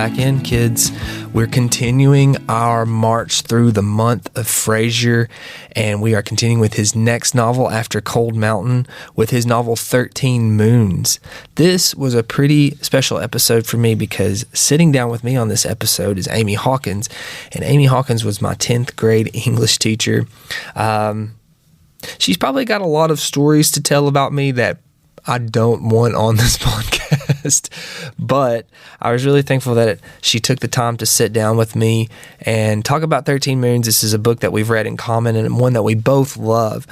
back in, kids. We're continuing our march through the Month of Frazier, and we are continuing with his next novel after Cold Mountain with his novel 13 Moons. This was a pretty special episode for me because sitting down with me on this episode is Amy Hawkins, and Amy Hawkins was my 10th grade English teacher. She's probably got a lot of stories to tell about me that I don't want on this podcast, but I was really thankful that she took the time to sit down with me and talk about 13 Moons. This is a book that we've read in common and one that we both love.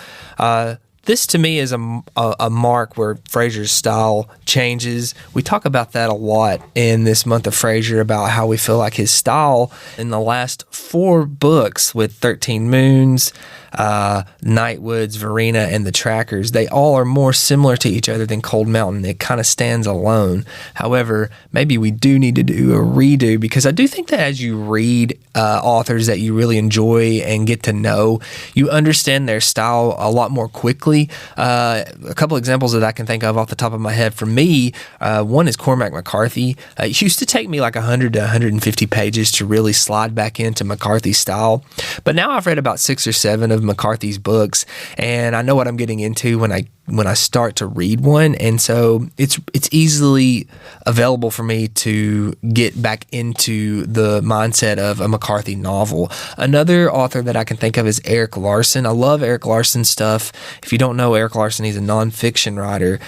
This to me is a mark where Frazier's style changes. We talk about that a lot in this Month of Frazier, about how we feel like his style in the last 4 books with 13 Moons, Nightwoods, Verena, and the Trackers, they all are more similar to each other than Cold Mountain. It kind of stands alone. However, maybe we do need to do a redo, because I do think that as you read authors that you really enjoy and get to know, you understand their style a lot more quickly. A couple examples that I can think of off the top of my head for me, one is Cormac McCarthy. It used to take me like 100 to 150 pages to really slide back into McCarthy's style, but now I've read about 6 or 7 of McCarthy's books, and I know what I'm getting into when I start to read one, and so it's easily available for me to get back into the mindset of a McCarthy novel. Another author that I can think of is Eric Larson. I love Eric Larson's stuff. If you don't know Eric Larson, he's a nonfiction writer.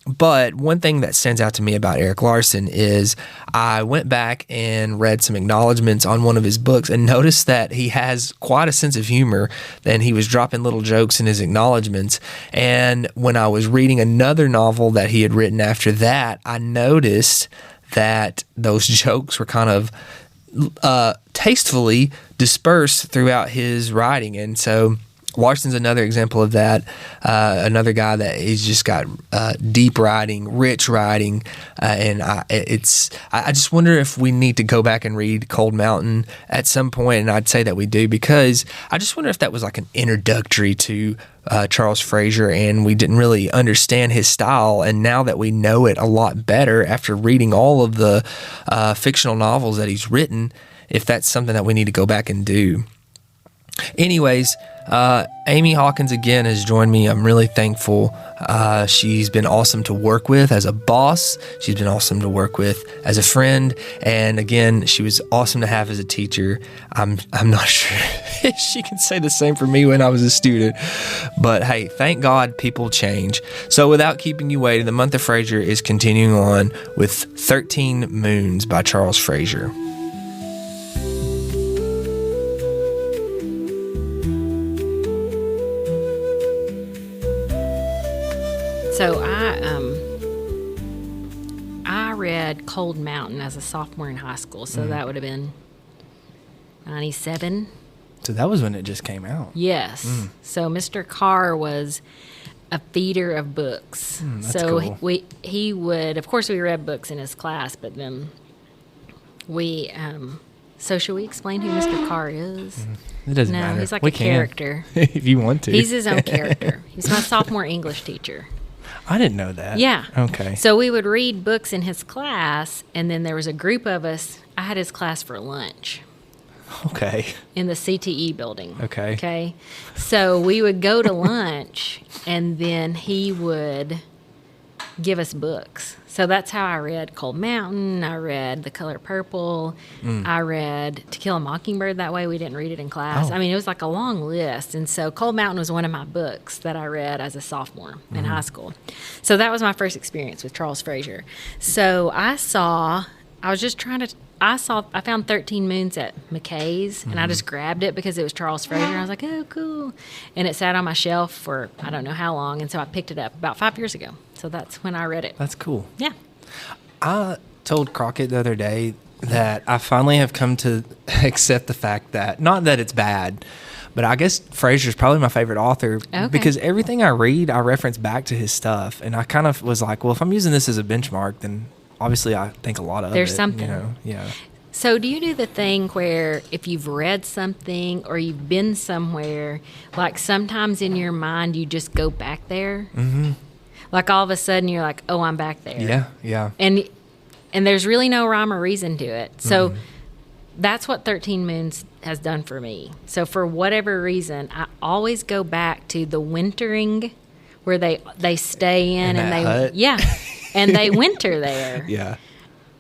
But one thing that stands out to me about Eric Larson is I went back and read some acknowledgments on one of his books and noticed that he has quite a sense of humor, and he was dropping little jokes in his acknowledgments. And when I was reading another novel that he had written after that, I noticed that those jokes were kind of tastefully dispersed throughout his writing. And so Larson's another example of that. Another guy that he's just got deep writing, rich writing, and I just wonder if we need to go back and read Cold Mountain at some point, and I'd say that we do, because I just wonder if that was like an introductory to Charles Frazier, and we didn't really understand his style, and now that we know it a lot better after reading all of the fictional novels that he's written, if that's something that we need to go back and do. Anyways, Amy Hawkins again has joined me. I'm really thankful. She's been awesome to work with as a boss. She's been awesome to work with as a friend. And again, she was awesome to have as a teacher. I'm not sure if she can say the same for me when I was a student. But hey, thank God people change. So without keeping you waiting, the Month of Frazier is continuing on with 13 Moons by Charles Frazier. So I read Cold Mountain as a sophomore in high school, so that would have been 97. So that was when it just came out. Yes. So Mr. Carr was a feeder of books. That's so cool. he would, of course, we read books in his class, but then we. So should we explain who Mr. Carr is? It doesn't No, matter. he's like we a character. if you want to. He's his own character. He's my sophomore English teacher. I didn't know that. Yeah. Okay. So we would read books in his class, and then there was a group of us. I had his class for lunch. Okay. In the CTE building. Okay. Okay. So we would go to lunch, and then he would give us books. So that's how I read Cold Mountain. I read The Color Purple. I read To Kill a Mockingbird. That way we didn't read it in class. Oh. I mean, it was like a long list. And so Cold Mountain was one of my books that I read as a sophomore in high school. So that was my first experience with Charles Frazier. So I found 13 Moons at McKay's, and I just grabbed it because it was Charles Frazier. I was like, oh, cool. And it sat on my shelf for I don't know how long, and so I picked it up about 5 years ago. So that's when I read it. That's cool. Yeah. I told Crockett the other day that I finally have come to accept the fact that, not that it's bad, but I guess Frazier's probably my favorite author because everything I read, I reference back to his stuff. And I kind of was like, well, if I'm using this as a benchmark, then obviously I think a lot of There's it. something. You know? Yeah. So do you do the thing where if you've read something or you've been somewhere, like sometimes in your mind you just go back there? Mm-hmm. Like all of a sudden you're like, oh, I'm back there. Yeah, yeah. And and there's really no rhyme or reason to it. So that's what 13 Moons has done for me. So for whatever reason, I always go back to the wintering where they stay in and they hut? and they winter there. Yeah.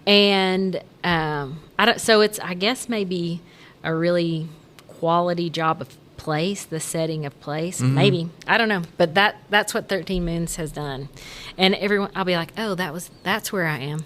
And so it's, I guess, maybe a really quality job of place, the setting of place. Maybe, I don't know, but that's what 13 Moons has done. And everyone, I'll be like, oh, that's where I am.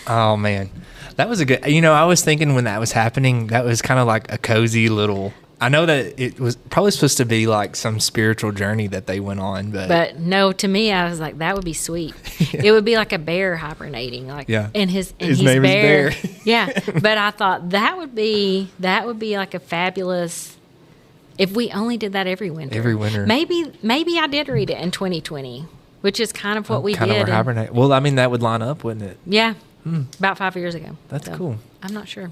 Oh man, that was a good. I was thinking when that was happening, that was kind of like a cozy little. I know that it was probably supposed to be like some spiritual journey that they went on, but no, to me, I was like, that would be sweet. It would be like a bear hibernating, like, and his neighbor's bear. bear. Yeah, but I thought that would be like a fabulous. If we only did that every winter. Every winter. Maybe I did read it in 2020, which is kind of what we kind did. Of hibernate. Well, I mean, that would line up, wouldn't it? Yeah, about 5 years ago. That's cool. I'm not sure.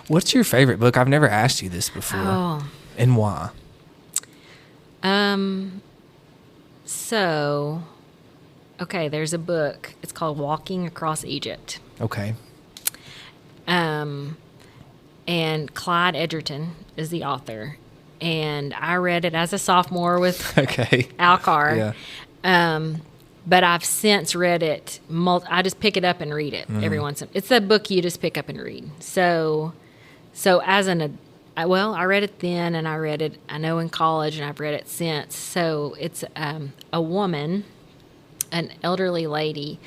What's your favorite book? I've never asked you this before. Oh. And why? So, okay, there's a book. It's called Walking Across Egypt. Okay. And Clyde Edgerton is the author. And I read it as a sophomore with Al Carr. Yeah. But I've since read it. I just pick it up and read it every once in a while. It's a book you just pick up and read. So as I read it then, and I read it, I know, in college, and I've read it since. So it's a woman, an elderly lady,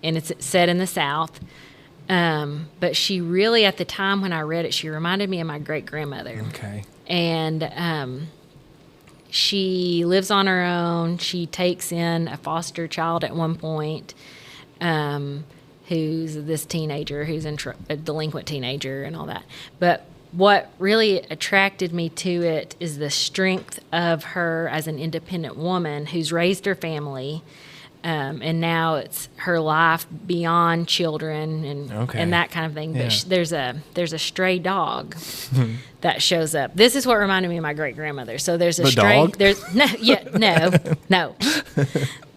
and it's set in the South. But she really, at the time when I read it, she reminded me of my great-grandmother. Okay. And she lives on her own. She takes in a foster child at one point, who's this teenager, who's a delinquent teenager and all that. But what really attracted me to it is the strength of her as an independent woman who's raised her family, and now it's her life beyond children and that kind of thing. Yeah. But there's a stray dog that shows up. This is what reminded me of my great grandmother. So there's a stray dog? no.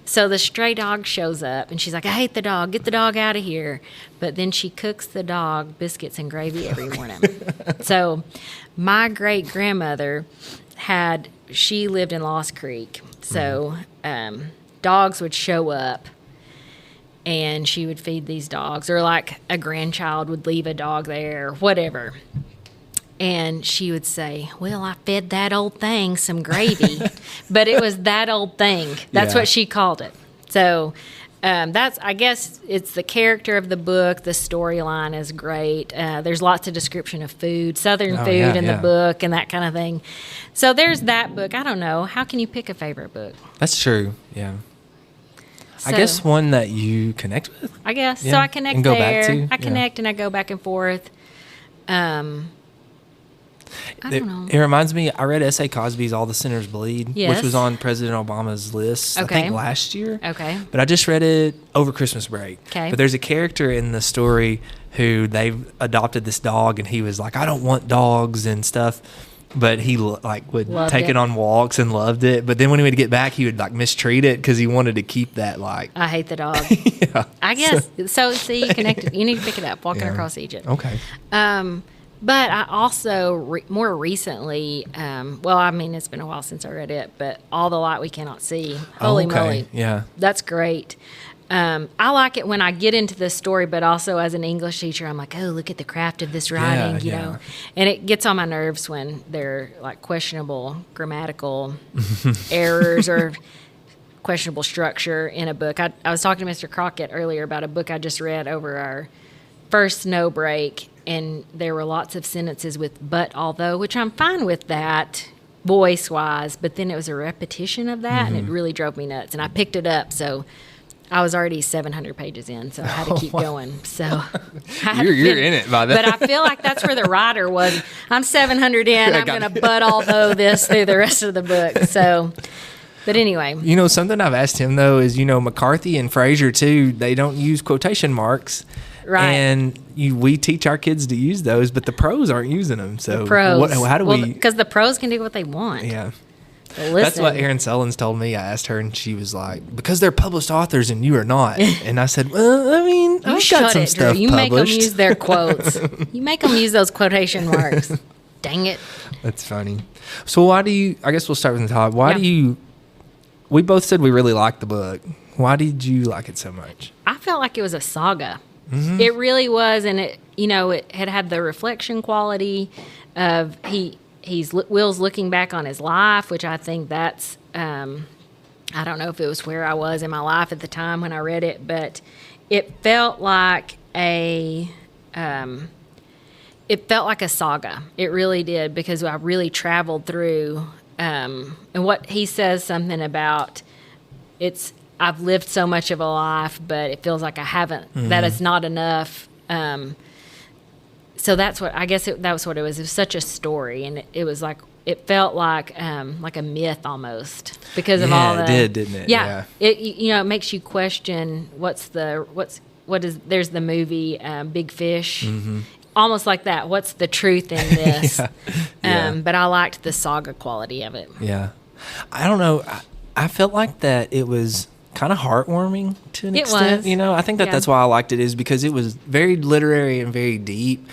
So the stray dog shows up, and she's like, I hate the dog. Get the dog out of here. But then she cooks the dog biscuits and gravy every morning. So my great-grandmother she lived in Lost Creek. So dogs would show up, and she would feed these dogs. Or like a grandchild would leave a dog there, whatever. And she would say, well, I fed that old thing some gravy. But it was that old thing. That's what she called it. So I guess it's the character of the book. The storyline is great. There's lots of description of food, Southern food in the book and that kind of thing. So there's that book. I don't know. How can you pick a favorite book? That's true. Yeah. So, I guess one that you connect with. I guess. Yeah. So I connect and go there. Back to. I connect and I go back and forth. I don't know. It reminds me, I read S.A. Cosby's All the Sinners Bleed, Yes. which was on President Obama's list, I think, last year. Okay. But I just read it over Christmas break. Okay. But there's a character in the story who they've adopted this dog, and he was like, I don't want dogs and stuff. But he would Loved take it. it on walks and loved it. But then when he would get back, he would mistreat it because he wanted to keep that I hate the dog. yeah. I guess. So see, you connected. You need to pick it up, Walking Across Egypt. Okay. But I also, more recently, it's been a while since I read it, but All the Light We Cannot See. Holy moly. Yeah. That's great. I like it when I get into the story, but also as an English teacher, I'm like, oh, look at the craft of this writing, you know. And it gets on my nerves when there are like questionable grammatical errors or questionable structure in a book. I was talking to Mr. Crockett earlier about a book I just read over our first snow break, and there were lots of sentences with but although, which I'm fine with that voice-wise, but then it was a repetition of that, and it really drove me nuts. And I picked it up, so I was already 700 pages in, so I had to keep going. So you're in it by then. But I feel like that's where the writer was. I'm 700 in. I'm going to but although this through the rest of the book. So, but anyway. Something I've asked him, though, is, McCarthy and Frazier, too, they don't use quotation marks. Right. And we teach our kids to use those, but the pros aren't using them. So the pros. how do we? Because the pros can do what they want. Yeah. That's what Erin Sellens told me. I asked her, and she was like, "Because they're published authors, and you are not." And I said, "Well, I mean, I've got some stuff You published." make them use their quotes. You make them use those quotation marks. Dang it. That's funny. So why do you? I guess we'll start with the top. Why do you? We both said we really liked the book. Why did you like it so much? I felt like it was a saga. Mm-hmm. It really was, and it had the reflection quality of Will's looking back on his life, which I think that's I don't know if it was where I was in my life at the time when I read it, but it felt like a saga. It really did, because I really traveled through. And what he says something about, I've lived so much of a life, but it feels like I haven't. Mm-hmm. That is not enough. So that's what, I guess that was what it was. It was such a story, and it was like, it felt like a myth almost, because of all the. Yeah, it did, didn't it? Yeah. It makes you question there's the movie Big Fish. Mm-hmm. Almost like that. What's the truth in this? But I liked the saga quality of it. Yeah. I don't know. I felt like that it was kind of heartwarming to an extent. Was. I think that's why I liked it, is because it was very literary and very deep.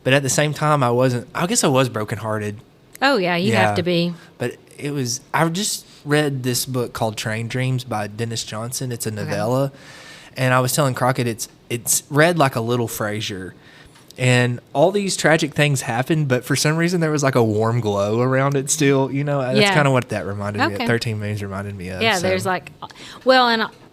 But at the same time, I guess I was brokenhearted. Oh, yeah. You have to be. But I just read this book called Train Dreams by Dennis Johnson. It's a novella. Okay. And I was telling Crockett, it's read like a little Frazier. And all these tragic things happened, but for some reason there was like a warm glow around it still. That's kind of what that reminded me of. 13 Moons reminded me of. Yeah, so. There's like, I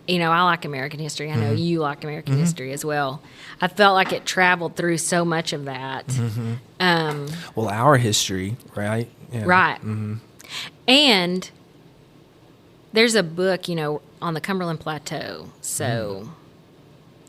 like American history. I know you like American history as well. I felt like it traveled through so much of that. Mm-hmm. Well, our history, right? Yeah. Right. Mm-hmm. And there's a book, on the Cumberland Plateau. So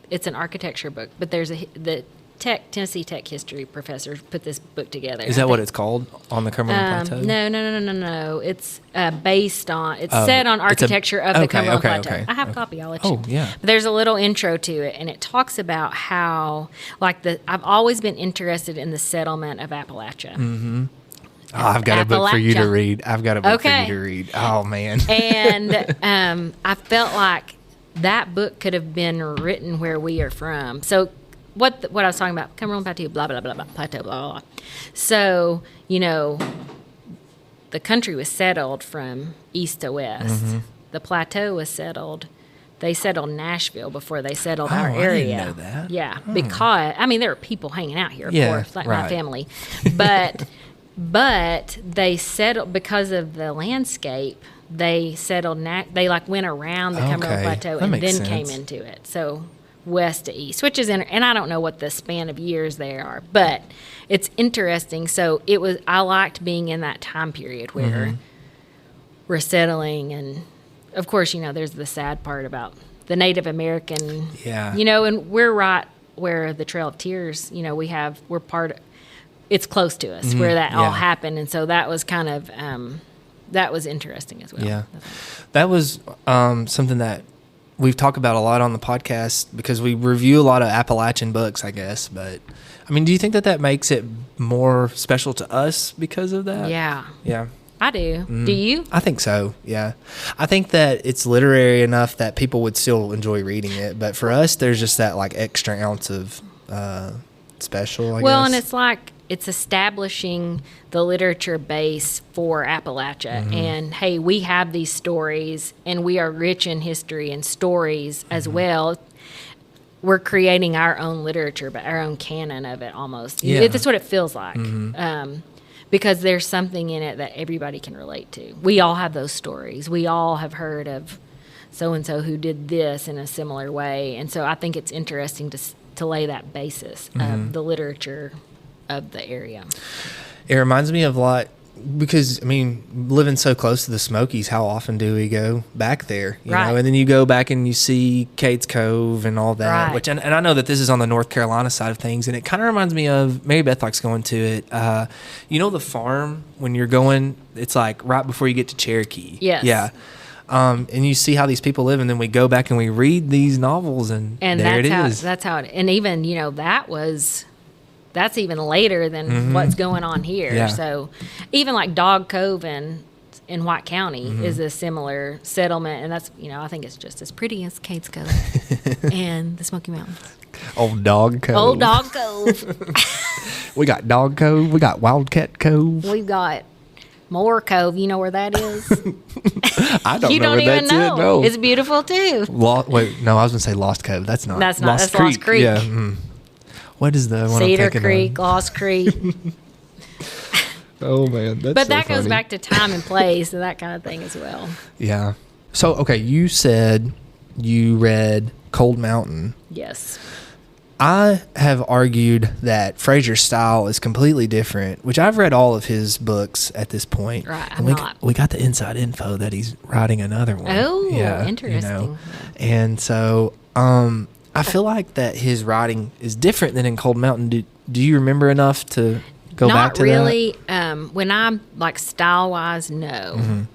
it's an architecture book, but there's the Tennessee Tech history professor put this book together. Is that what it's called, On the Cumberland Plateau? No. It's based on, set on architecture of the Cumberland Plateau. Okay, I have a copy. I'll let you. Oh, yeah. But there's a little intro to it, and it talks about how, I've always been interested in the settlement of Appalachia. Mm-hmm. Oh, I've got a book for you to read. Oh, man. And I felt like that book could have been written where we are from. So what I was talking about, Cumberland Plateau, blah, blah, blah, blah, plateau, blah, blah, blah. So, the country was settled from east to west. Mm-hmm. The plateau was settled. They settled Nashville before they settled our area. I didn't know that. Yeah, because, there were people hanging out here, of course, like my family. But they settled, because of the landscape, they settled, they went around the Cumberland Plateau and then came into it. So west to east, which is and I don't know what the span of years they are, but it's interesting. So I liked being in that time period where we're settling, and of course, there's the sad part about the Native American, and we're right where the Trail of Tears, we're part of, it's close to us where that all happened, and so that was kind of that was interesting as well. Yeah, that was something that we've talked about a lot on the podcast, because we review a lot of Appalachian books, I guess. But do you think that makes it more special to us because of that? Yeah. Yeah. I do. Do you? I think so, yeah. I think that it's literary enough that people would still enjoy reading it. But for us, there's just that extra ounce of special, I guess. Well, and it's establishing the literature base for Appalachia. Mm-hmm. And, hey, we have these stories, and we are rich in history and stories as well. We're creating our own literature, but our own canon of it almost. Yeah. That's what it feels like. Mm-hmm. Because there's something in it that everybody can relate to. We all have those stories. We all have heard of so-and-so who did this in a similar way. And so I think it's interesting to lay that basis of the literature of the area. It reminds me of a lot, because living so close to the Smokies, how often do we go back there? You know, and then you go back and you see Cades Cove and all that. Which, and I know that this is on the North Carolina side of things, and it kind of reminds me of, Mary Beth likes going to it. The farm when you're going, it's like right before you get to Cherokee. Yes. Yeah. And you see how these people live, and then we go back and we read these novels, and there it is. That's how it. And even that's even later than what's going on here. Yeah. So even like Dog Cove and in White County is a similar settlement, and that's, I think it's just as pretty as Kate's Cove and the Smoky Mountains. Old Dog Cove. Old Dog Cove. We got Dog Cove. We got Wildcat Cove. We've got Moore Cove. You know where that is? I don't You know don't where even that's know. at. No. It's beautiful too. Wait, no, I was going to say Lost Cove. That's not. That's not. That's Lost Creek. Yeah. What is the one Cedar I'm thinking Creek, of? Lost Creek. Oh, man. That's But so that goes funny. back to time and place and that kind of thing as well. Yeah. So, okay, you said you read Cold Mountain. Yes. I have argued that Frazier's style is completely different, which I've read all of his books at this point. Right, And we got the inside info that he's writing another one. Oh, Yeah, interesting. And so I feel like that his writing is different than in Cold Mountain. Do you remember enough to go back to Not really. When I'm like style wise, no.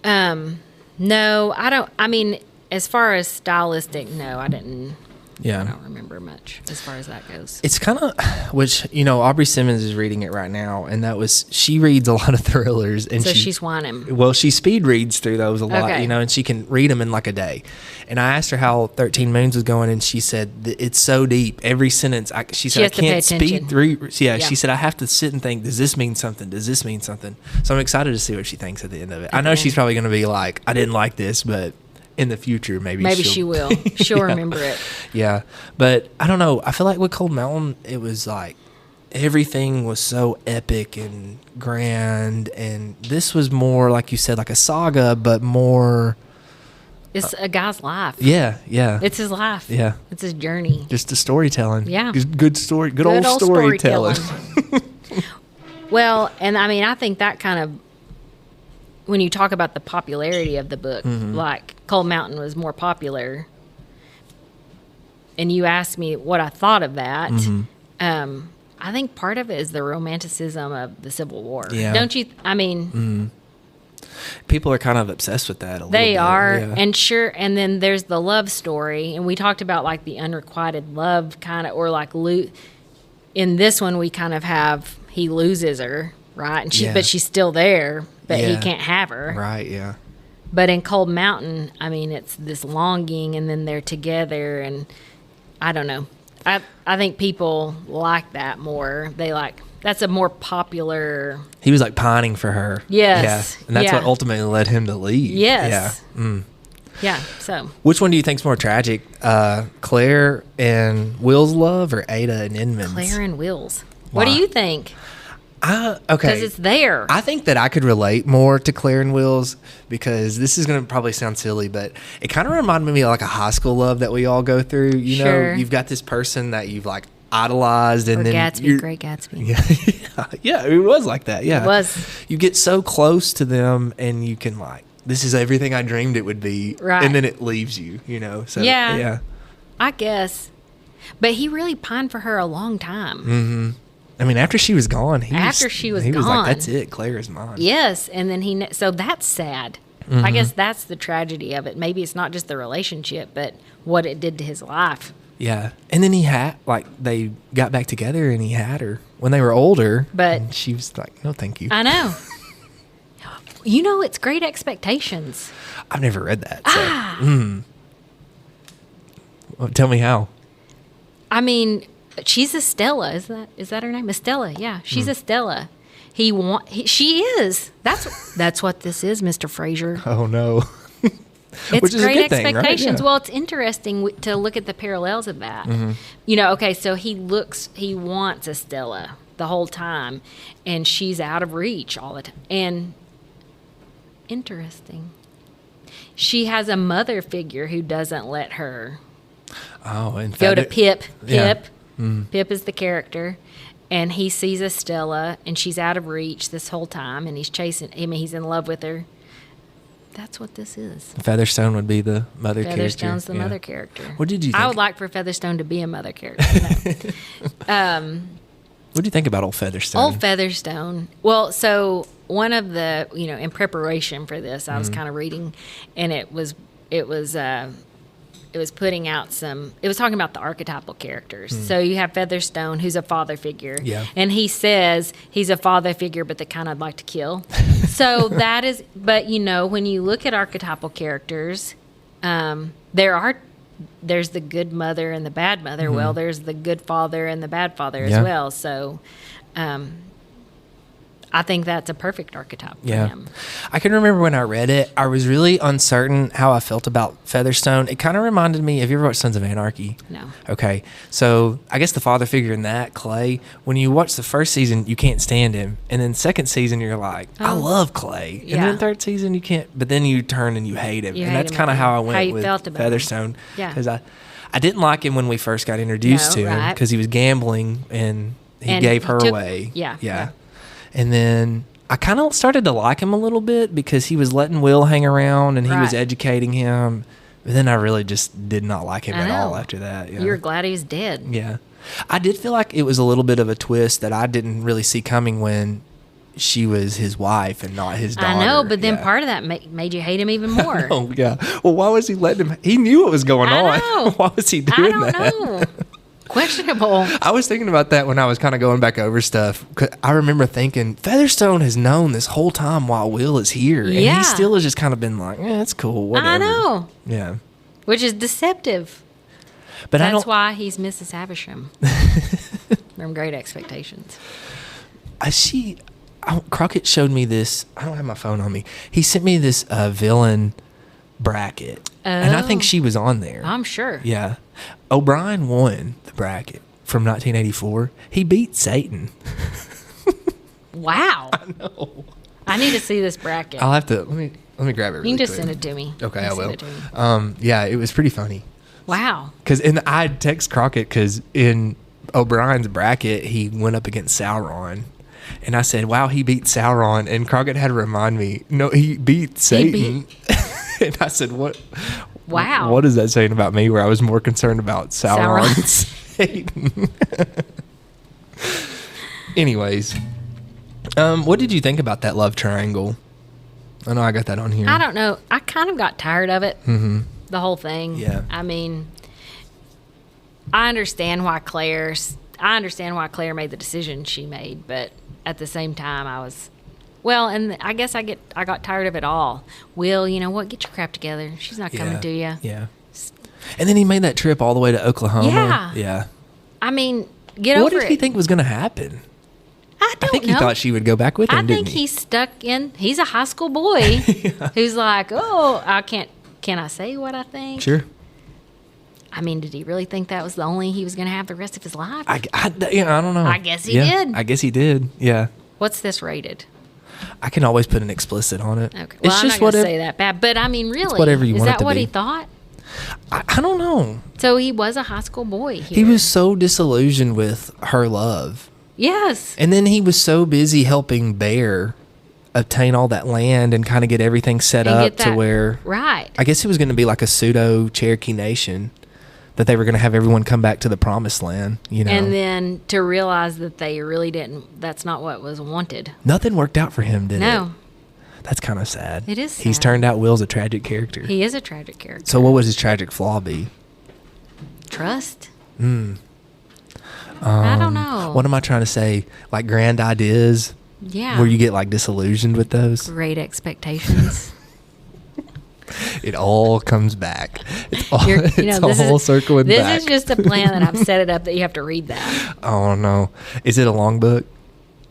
No, I don't. I mean, as far as stylistic, no, I didn't. Yeah. I don't remember much as far as that goes. It's kind of, which, Aubrey Simmons is reading it right now, and she reads a lot of thrillers. And So she's whining. Well, she speed reads through those a lot, Okay. and she can read them in like a day. And I asked her how 13 Moons was going, and she said that it's so deep. Every sentence, she said, I has to pay can't speed attention. through. Yeah, Yeah. she said, I have to sit and think, does this mean something? Does this mean something? So I'm excited to see what she thinks at the end of it. I know Okay. she's probably going to be like, I didn't like this, but in the future, maybe she will. She'll remember it. Yeah, but I don't know. I feel like with Cold Mountain, it was like everything was so epic and grand, and this was more, like you said, like a saga, but more. It's a guy's life. Yeah, yeah. It's his life. Yeah. It's his journey. Just the storytelling. Yeah. Good story. Good old storytelling. Well, and I mean, I think that kind of, when you talk about the popularity of the book, like Cold Mountain was more popular, and you asked me what I thought of that, I think part of it is the romanticism of the Civil War. Yeah. Don't you? I mean, People are kind of obsessed with that a little bit. they are, Yeah. and sure. And then there's the love story, and we talked about like the unrequited love kind of, or like in this one we kind of have he loses her, right? And but she's still there, but he Yeah. can't have her. Right, yeah. But in Cold Mountain, I mean, it's this longing, and then they're together, and I don't know. I think people like that more. That's a more popular. He was like pining for her. Yes. Yeah. And that's Yeah. what ultimately led him to leave. Yes. Yeah. Yeah. So Which one do you think's more tragic? Claire and Will's love, or Ada and Inman's? Claire and Wills. What do Why? you think? Okay. Because it's there. I think that I could relate more to Claire and Will's, because this is going to probably sound silly, but it kind of reminded me of like a high school love that we all go through. You Sure. know, you've got this person that you've like idolized, and Or then Gatsby, Great Gatsby. yeah, it was like that. Yeah, It was. You get so close to them, and you can like, this is everything I dreamed it would be, Right. and then it leaves you. So Yeah. yeah. I guess. But he really pined for her a long time. I mean, after she was gone, he was gone. like, "That's it, Claire is mine." Yes, and then so that's sad. I guess that's the tragedy of it. Maybe it's not just the relationship, but what it did to his life. Yeah, and then they got back together, and he had her when they were older. But- and she was like, "No, thank you." I know. It's Great Expectations. I've never read that. So. Well, tell me how. I mean, she's Estella. Is that her name? Estella. Yeah, she's Estella. She is. That's what this is, Mr. Frazier. Oh no. It's Which is a Great good thing, right? Expectations. Yeah. Well, it's interesting to look at the parallels of that. Okay, so he wants Estella the whole time, and she's out of reach all the time. And interesting, she has a mother figure who doesn't let her Oh, in go to fact, Pip. Yeah. Pip is the character, and he sees Estella, and she's out of reach this whole time, and he's chasing. I mean, he's in love with her. That's what this is. Featherstone would be the mother character. Featherstone's the Yeah. mother character. What did you think? I would like for Featherstone to be a mother character. No. What do you think about old Featherstone? Old Featherstone. Well, so one of the, in preparation for this, I was kind of reading, and it was it was putting out it was talking about the archetypal characters. So you have Featherstone, who's a father figure. Yeah. And he says he's a father figure, but they kind of like to kill. So that is, but when you look at archetypal characters, there's the good mother and the bad mother. Well, there's the good father and the bad father as well. So, I think that's a perfect archetype for him. I can remember when I read it, I was really uncertain how I felt about Featherstone. It kind of reminded me, have you ever watched Sons of Anarchy? No. Okay. So I guess the father figure in that, Clay, when you watch the first season, you can't stand him. And then second season, you're like, I love Clay. And then third season, you can't, but then you turn and you hate him. And that's kind of how I went with Featherstone. Yeah. Because I didn't like him when we first got introduced to him because he was gambling and he gave her away. Yeah. And then I kind of started to like him a little bit because he was letting Will hang around and he was educating him. But then I really just did not like him at all after that. You were glad he was dead. Yeah. I did feel like it was a little bit of a twist that I didn't really see coming when she was his wife and not his daughter. I know, but then part of that made you hate him even more. Oh, yeah. Well, why was he letting him? He knew what was going on. I know. Why was he doing that? I don't know. Questionable. I was thinking about that when I was kind of going back over stuff. 'Cause I remember thinking Featherstone has known this whole time while Will is here, and he still has just kind of been like, it's cool, whatever. I know. Yeah. Which is deceptive. But that's why he's Mrs. Havisham from Great Expectations. Crockett showed me this. I don't have my phone on me. He sent me this villain bracket, and I think she was on there. I'm sure. Yeah. O'Brien won the bracket from 1984. He beat Satan. Wow. I know. I need to see this bracket. I'll have to let me grab it. Really you can just quick. send it to me. Okay, I will. Yeah, it was pretty funny. Wow. Because I text Crockett because in O'Brien's bracket he went up against Sauron. And I said, wow, he beat Sauron. And Crockett had to remind me, no, he beat Satan. And I said, what? Wow. What is that saying about me where I was more concerned about Sauron and Satan? Anyways, what did you think about that love triangle? I know I got that on here. I don't know. I kind of got tired of it. Mm-hmm. The whole thing. Yeah. I mean, I understand why Claire made the decision she made, but at the same time, I was, and I guess I got tired of it all. Will, you know what? Get your crap together. She's not coming to you. Yeah. And then he made that trip all the way to Oklahoma. Yeah. Yeah. I mean, get over it. What did he think was going to happen? I think he thought she would go back with him, didn't he? He's stuck in, he's a high school boy who's like, can I say what I think? Sure. I mean, did he really think that was the only he was going to have the rest of his life? I don't know. I guess he did. I guess he did. Yeah. What's this rated? I can always put an explicit on it. Okay. Well, I'm not going to say that bad, but I mean, really, it's whatever you want it to be. Is that what he thought? I don't know. So he was a high school boy here. He was so disillusioned with her love. Yes. And then he was so busy helping Bear obtain all that land and kind of get everything set up to where... Right. I guess it was going to be like a pseudo Cherokee nation. That they were going to have everyone come back to the promised land, you know. And then to realize that they really didn't, that's not what was wanted. Nothing worked out for him, did it? No. That's kind of sad. It is sad. He's turned out Will's a tragic character. He is a tragic character. So what would his tragic flaw be? Trust. I don't know. What am I trying to say? Like grand ideas? Yeah. Where you get like disillusioned with those? Great expectations. It all comes back. It's all, it's all circling back. This is just a plan that I've set it up that you have to read that. Oh, no. Is it a long book?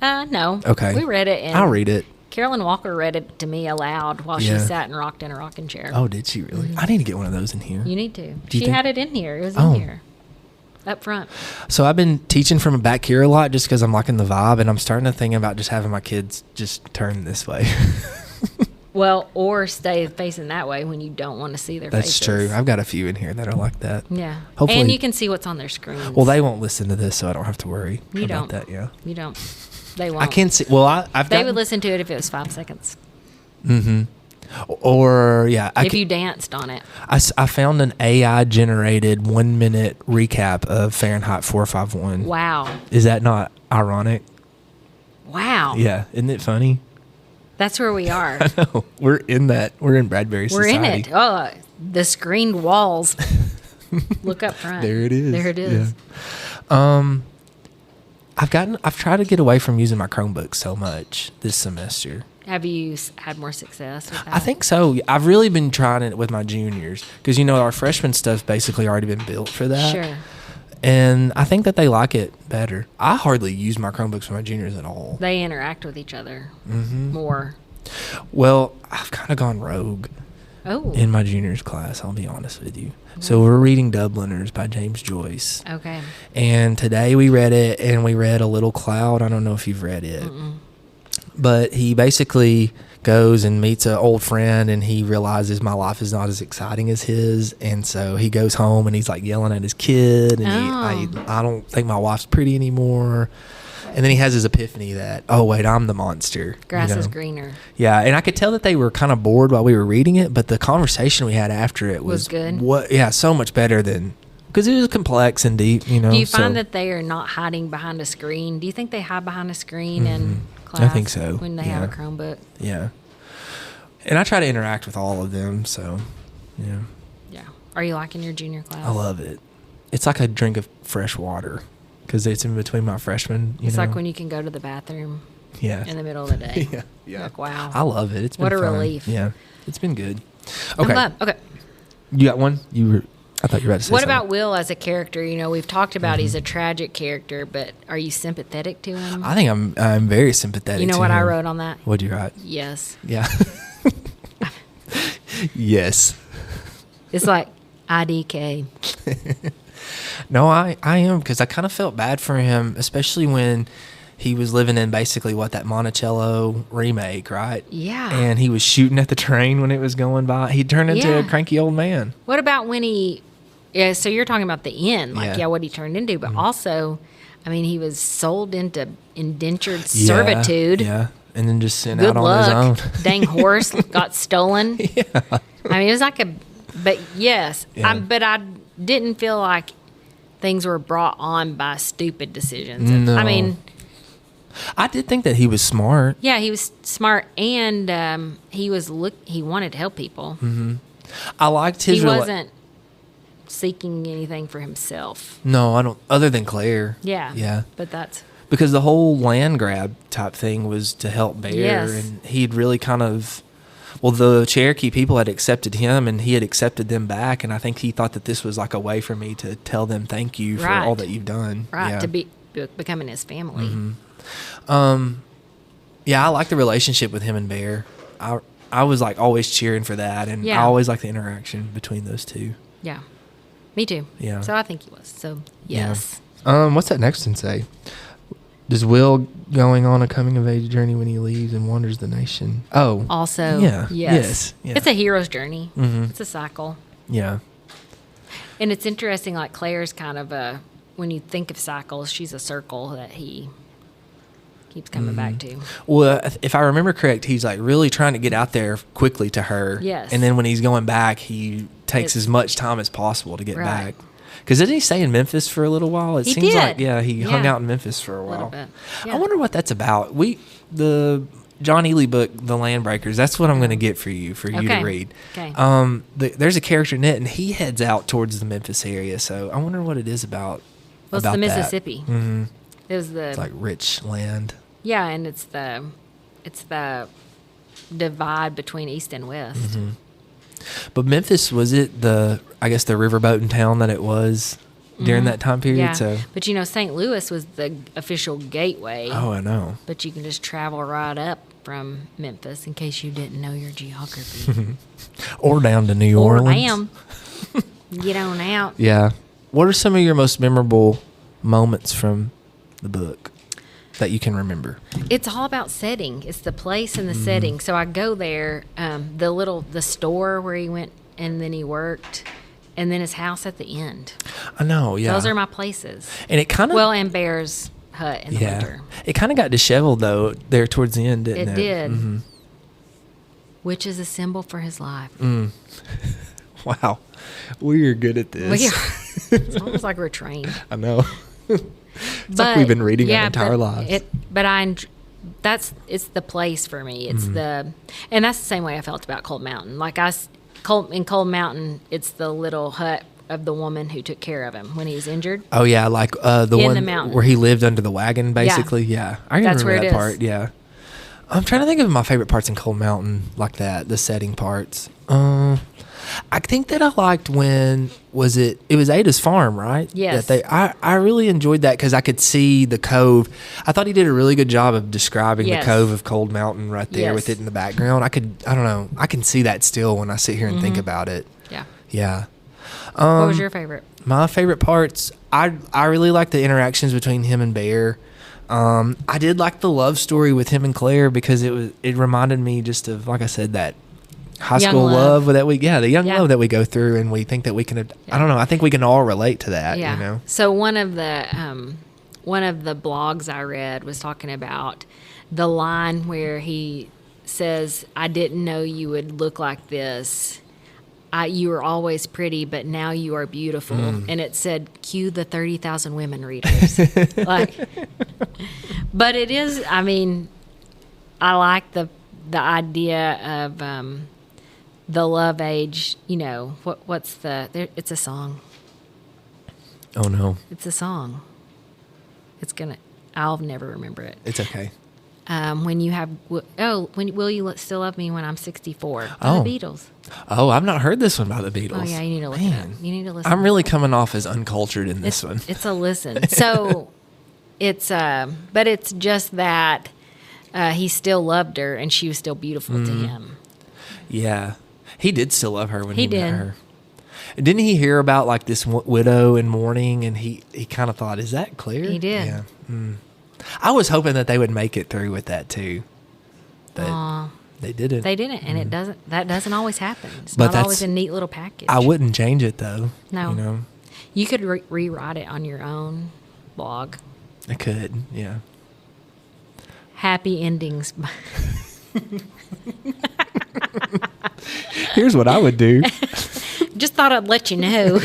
No. Okay. We read it. I'll read it. Carolyn Walker read it to me aloud while she sat and rocked in a rocking chair. Oh, did she really? I need to get one of those in here. You need to. She had it in here. It was in here. Up front. So I've been teaching from back here a lot just because I'm liking the vibe, and I'm starting to think about just having my kids just turn this way. Well, or stay facing that way when you don't want to see their faces. That's true. I've got a few in here that are like that. Yeah. Hopefully, and you can see what's on their screens. Well, they won't listen to this, so I don't have to worry you about don't. that. Yeah. You don't. They won't. I can see. Well, They would listen to it if it was 5 seconds. Mm-hmm. Or, yeah. If you danced on it. I found an AI-generated 1-minute recap of Fahrenheit 451. Wow. Is that not ironic? Wow. Yeah. Isn't it funny? That's where we are. I know. We're in that. We're in Bradbury society. We're in it. Oh, the screened walls. Look up front. There it is. There it is. Yeah. I've tried to get away from using my Chromebook so much this semester. Have you had more success with that? I think so. I've really been trying it with my juniors because, our freshman stuff's basically already been built for that. Sure. And I think that they like it better. I hardly use my Chromebooks for my juniors at all. They interact with each other more. Well, I've kind of gone rogue in my juniors class, I'll be honest with you. So we're reading Dubliners by James Joyce. Okay. And today we read it, and we read A Little Cloud. I don't know if you've read it. But he basically goes and meets an old friend, and he realizes my life is not as exciting as his, and so he goes home and he's like yelling at his kid, and I don't think my wife's pretty anymore. And then he has his epiphany that, oh wait, I'm the monster. Grass is greener. Yeah, and I could tell that they were kind of bored while we were reading it, but the conversation we had after it was good. So much better than, because it was complex and deep. Do you find that they are not hiding behind a screen? Do you think they hide behind a screen in class? I think so. When they have a Chromebook. Yeah. And I try to interact with all of them, so yeah. Yeah. Are you liking your junior class? I love it. It's like a drink of fresh water because it's in between my freshmen. It's like when you can go to the bathroom. Yeah. In the middle of the day. Yeah. Like, wow. I love it. It's been what a fun. relief. Yeah. It's been good. I'm glad. Okay. You got one? I thought you were about to say What something. about Will as a character? We've talked about he's a tragic character, but are you sympathetic to him? I think I'm very sympathetic to him. You know what I wrote on that? What'd you write? Yes. Yeah. Yes. It's like IDK. No, I am, because I kind of felt bad for him, especially when he was living in basically that Monticello remake, right? Yeah. And he was shooting at the train when it was going by. He turned into a cranky old man. What about when so you're talking about the end, what he turned into, but also, he was sold into indentured servitude. Yeah. And then just sent Good out luck. on his own. Dang horse got stolen. Yeah. It was like but yes. Yeah. But I didn't feel like things were brought on by stupid decisions. No. I did think that he was smart. Yeah, he was smart, and he wanted to help people. Mm-hmm. I liked his. He wasn't seeking anything for himself. No, I don't. Other than Claire. Yeah. Yeah. But that's because the whole land grab type thing was to help Bear, yes. and he'd really kind of. Well, the Cherokee people had accepted him, and he had accepted them back, and I think he thought that this was like a way for me to tell them thank you for all that you've done. Right. Yeah. To be becoming his family. Mm-hmm. Yeah, I like the relationship with him and Bear. I was like always cheering for that, and I always like the interaction between those two. Yeah, me too. Yeah. So I think he was. So yes. Yeah. What's that next one say? Does Will going on a coming of age journey when he leaves and wanders the nation? Oh, also, yeah, yes. Yeah. It's a hero's journey. Mm-hmm. It's a cycle. Yeah. And it's interesting. Like Claire's kind of when you think of cycles, she's a circle that he keeps coming back to. Well, if I remember correct, he's like really trying to get out there quickly to her. Yes. And then when he's going back, he takes as much time as possible to get back. Because didn't he stay in Memphis for a little while? It seems like, he hung out in Memphis for a while. A little bit. Yeah. I wonder what that's about. The John Ely book, The Landbreakers, that's what I'm going to get for you to read. Okay. There's a character in it, and he heads out towards the Memphis area, so I wonder what it is about. Well, it's the Mississippi. Mm-hmm. It's like rich land. Yeah, and it's the divide between East and West. Mm-hmm. But Memphis, was it the riverboat town that it was during that time period? Yeah. So. But St. Louis was the official gateway. Oh, I know. But you can just travel right up from Memphis, in case you didn't know your geography. Or down to New Orleans. Or down. Get on out. Yeah. What are some of your most memorable moments from the book that you can remember? It's all about setting. It's the place and the setting. So I go there, the store where he went and then he worked, and then his house at the end. I know, yeah. Those are my places. And it kind of... Well, and Bear's hut in the winter. It kind of got disheveled, though, there towards the end, didn't it? It did. Mm-hmm. Which is a symbol for his life. Wow. We are good at this. It's almost like we're trained. I know. It's like we've been reading our entire lives. It's the place for me. It's and that's the same way I felt about Cold Mountain. Like in Cold Mountain, it's the little hut of the woman who took care of him when he was injured. Oh yeah, like the In one the mountain. where he lived under the wagon, basically. Yeah, I That's remember where that it part. is. Yeah, I'm trying to think of my favorite parts in Cold Mountain, like that, the setting parts. I think that I liked when it was Ada's farm, right? Yes. I really enjoyed that because I could see the cove. I thought he did a really good job of describing Yes. the cove of Cold Mountain right there Yes. with it in the background. I don't know, I can see that still when I sit here and think about it. Yeah. Yeah. What was your favorite? My favorite parts, I really like the interactions between him and Bear. I did like the love story with him and Claire because it reminded me just of, like I said, that high Young school love. love that the young Yeah. love that we go through, and we think that we can. I don't know. I think we can all relate to that. Yeah. You know. So one of the blogs I read was talking about the line where he says, "I didn't know you would look like this. You were always pretty, but now you are beautiful." And it said, "Cue the 30,000 women readers." But it is. I mean, I like the idea of the love age. You know what's it's a song. Oh no, It's a song. I'll never remember it. it's okay. When you have, when will you still love me when I'm 64? By Oh. the Beatles. Oh, I've not heard this one by the Beatles. Oh yeah, you need to look it up. You need to listen. I'm really coming off as uncultured in this one. It's a listen. So it's, but it's just that he still loved her and she was still beautiful to him. Yeah, he did still love her when he He met did. her. Didn't he hear about like this widow in mourning, and he kind of thought, "Is that Claire?" He did. Yeah. I was hoping that they would make it through with that too, but Aw. they didn't. They didn't, and that doesn't always happen. It's But not that's- always a neat little package. I wouldn't change it though. No. You know, You could rewrite it on your own blog. I could. Yeah. Happy endings. Here's what I would do. Just thought I'd let you know.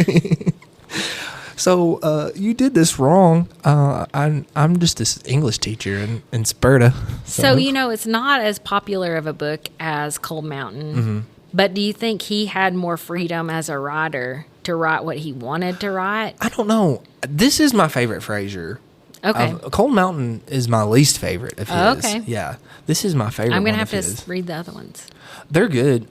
So you did this wrong. I'm just this English teacher in Sparta. So, it's not as popular of a book as Cold Mountain. But do you think he had more freedom as a writer to write what he wanted to write? I don't know. This is my favorite Frazier. Okay. Cold Mountain is my least favorite of his. Oh, okay. Yeah. This is my favorite. I'm going to one have of to his. read the other ones. They're good.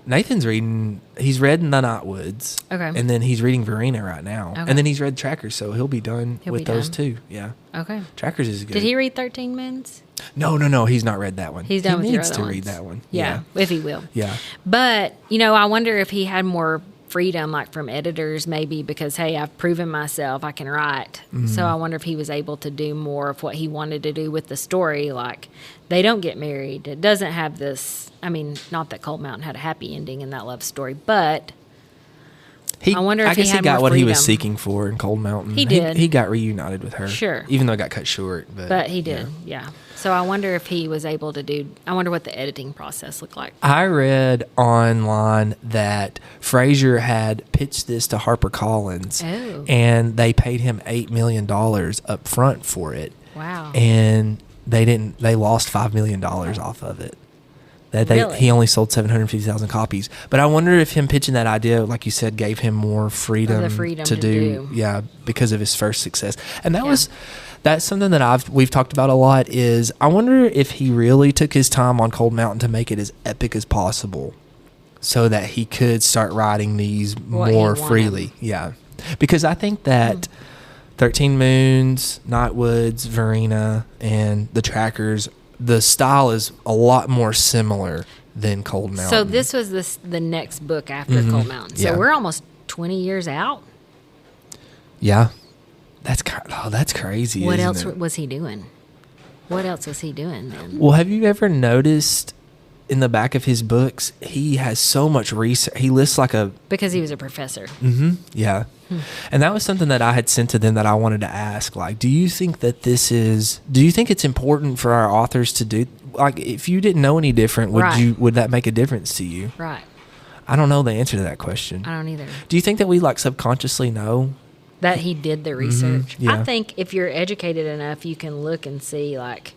Nathan's reading. He's read The Nightwoods. Okay. And then he's reading Verena right now. Okay. And then he's read Trackers, so he'll be done He'll with be those done. two. Yeah. Okay. Trackers is good. Did he read 13 Moons? No. He's not read that one. He's done he with your needs other to read ones. that one. Yeah, if he will. Yeah. But, I wonder if he had more freedom, like from editors, maybe because, hey, I've proven myself, I can write. So I wonder if he was able to do more of what he wanted to do with the story. Like, they don't get married. It doesn't have this, not that Cold Mountain had a happy ending in that love story, but I wonder if I guess he he had got more what he was freedom. seeking for in Cold Mountain. He did. He got reunited with her. Sure. Even though it got cut short. but he did, yeah. So I wonder if he was able to I wonder what the editing process looked like. I read online that Frazier had pitched this to HarperCollins, Oh. and they paid him $8 million up front for it. Wow. And they lost $5 million off of it. Really? He only sold 750,000 copies. But I wonder if him pitching that idea, like you said, gave him more freedom, to do. do. Yeah, because of his first success. And that's something that we've talked about a lot, is I wonder if he really took his time on Cold Mountain to make it as epic as possible so that he could start writing these What he more wanted. freely. Yeah. Because I think that 13 Moons, Nightwoods, Verena, and the Trackers, the style is a lot more similar than Cold Mountain. So this was the next book after Cold Mountain. So Yeah. we're almost 20 years out. Yeah. That's crazy. What isn't else it? was he doing? What else was he doing then? Well, have you ever noticed in the back of his books, he has so much research. He lists like a... Because he was a professor. Yeah. And that was something that I had sent to them that I wanted to ask. Like, do you think it's important for our authors to do, like, if you didn't know any different, Right. would that make a difference to you? Right. I don't know the answer to that question. I don't either. Do you think that we like subconsciously know? That he did the research. yeah. I think if you're educated enough, you can look and see, like,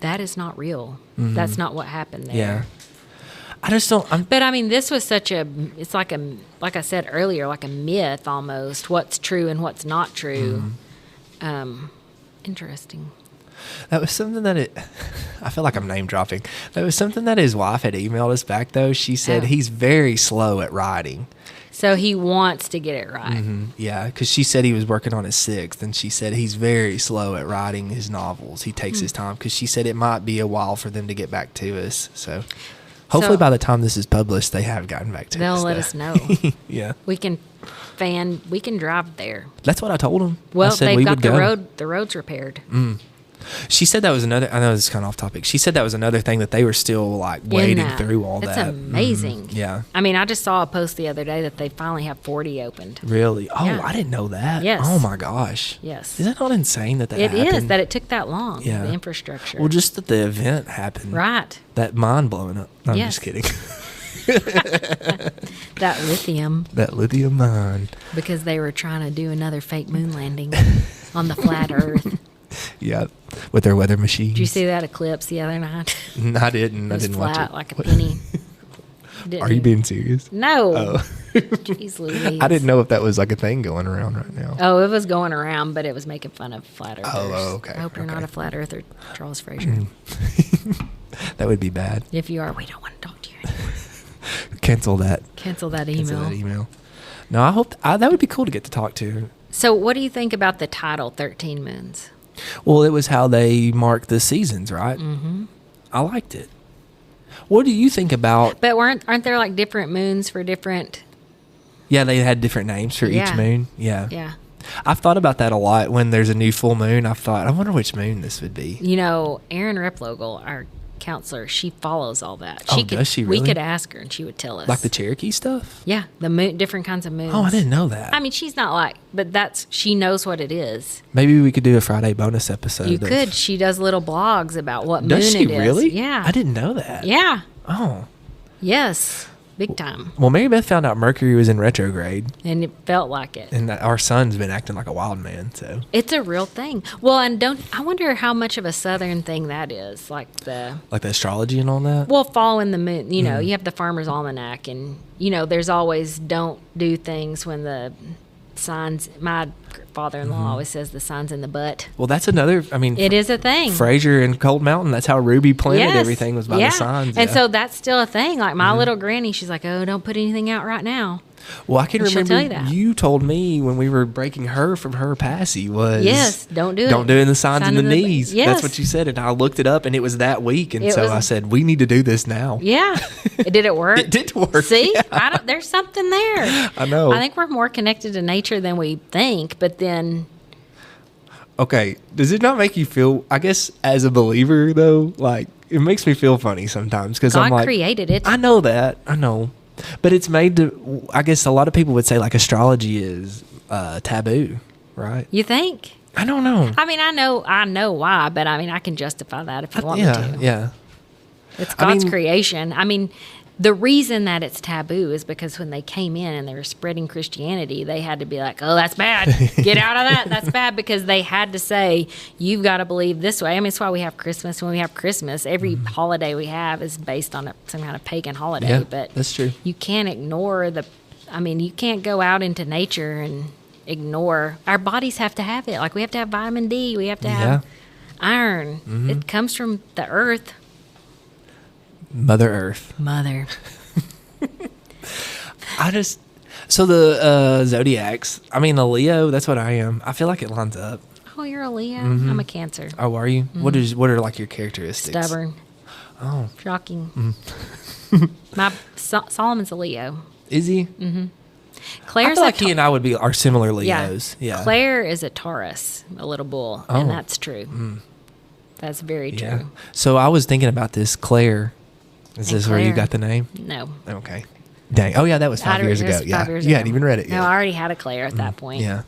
that is not real. That's not what happened there. Yeah. I just don't. But I mean, this was it's like I said earlier, like a myth almost. What's true and what's not true. Interesting. That was something that I feel like I'm name dropping. That was something that his wife had emailed us back though. She said he's very slow at writing. So he wants to get it right. Mm-hmm. Yeah, because she said he was working on his 6th, and she said he's very slow at writing his novels. He takes his time because she said it might be a while for them to get back to us. So hopefully by the time this is published, they have gotten back to us. They'll let us know. Yeah, we can drive there. That's what I told them. Well, they've got the roads repaired. She said that was another. I know this is kind of off topic. She said that was another thing that they were still like wading through all that. That's amazing. Yeah. I mean, I just saw a post the other day that they finally have 40 opened. Really? Oh, yeah. I didn't know that. Yes. Oh my gosh. Yes. Is that not insane that it happened? It is that it took that long. Yeah. The infrastructure. Well, just that the event happened. Right. That mine blowing up. No, I'm Yes. just kidding. That lithium. That lithium mine. Because they were trying to do another fake moon landing on the flat Earth. Yeah, with their weather machines. Did you see that eclipse the other night? I didn't. It was I didn't flat watch it. like a penny. Are you being serious? No. Oh. Jeez Louise. I didn't know if that was like a thing going around right now. Oh, it was going around, but it was making fun of flat earthers. Oh, okay. I hope you're not a flat earther, Charles Frazier. That would be bad. If you are, we don't want to talk to you anymore. Cancel that. Cancel that email. No, I hope that would be cool to get to talk to. So what do you think about the title 13 Moons? Well, it was how they marked the seasons, right? Mm-hmm. I liked it. What do you think about... But aren't there like different moons for different... Yeah, they had different names for each moon. Yeah. Yeah. I've thought about that a lot. When there's a new full moon, I've thought, I wonder which moon this would be. You know, Erin Replogel, our counselor, she follows all that. Does she really? We could ask her and she would tell us. Like the Cherokee stuff? Yeah, the moon, different kinds of moons. Oh, I didn't know that. I mean, she's not like, but she knows what it is. Maybe we could do a Friday bonus episode. You could. She does little blogs about what moon does she it is. really? Yeah. I didn't know that. Yeah. Oh. Yes. Big time. Well, Mary Beth found out Mercury was in retrograde. And it felt like it. And that our sun's been acting like a wild man, so. It's a real thing. Well, and I wonder how much of a Southern thing that is. Like the astrology and all that? Well, following the moon. You know, you have the Farmer's Almanac and, you know, there's always don't do things when the signs, my father-in-law always says the sign's in the butt. Well, that's another, I mean. It is a thing. Frazier and Cold Mountain, that's how Ruby planted everything was by the signs. And so that's still a thing. Like my little granny, she's like, oh, don't put anything out right now. Well, I can And she'll remember tell you that. you told me when we were breaking her from her passy was... Yes, don't do it. Don't do it in the signs in the knees. Yes. That's what you said. And I looked it up and it was that week. And I said, we need to do this now. Yeah. Did it work? It did work. See? Yeah. There's something there. I know. I think we're more connected to nature than we think, but then... Okay, does it not make you feel, I guess, as a believer, though, like, it makes me feel funny sometimes because I'm like... God created it. I know that. I know. But it's made to, I guess a lot of people would say, like, astrology is taboo, right? You think? I don't know. I mean, I know why, but I mean, I can justify that if you want me to. Yeah. It's God's creation. I mean, the reason that it's taboo is because when they came in and they were spreading Christianity, they had to be like, oh, that's bad. Get out of that. That's bad, because they had to say, you've got to believe this way. I mean, it's why we have Christmas. When we have Christmas, every holiday we have is based on some kind of pagan holiday. Yeah, but that's true. You can't ignore you can't go out into nature and ignore. Our bodies have to have it. Like we have to have vitamin D. We have to have iron. Mm-hmm. It comes from the earth. Mother Earth. Mother. So the Zodiacs, I mean, a Leo, that's what I am. I feel like it lines up. Oh, you're a Leo? Mm-hmm. I'm a Cancer. Oh, are you? What are like your characteristics? Stubborn. Oh. Shocking. Solomon's a Leo. Is he? Mm-hmm. I Claire's feel like he and I are similar Leos. Yeah. Claire is a Taurus, a little bull, and that's true. That's very true. Yeah. So I was thinking about this, Claire. Is this where you got the name? No. Okay. Dang. Oh, yeah, that was 5 years ago. Yeah. You hadn't even read it yet. No, I already had a Claire at that point. Yeah.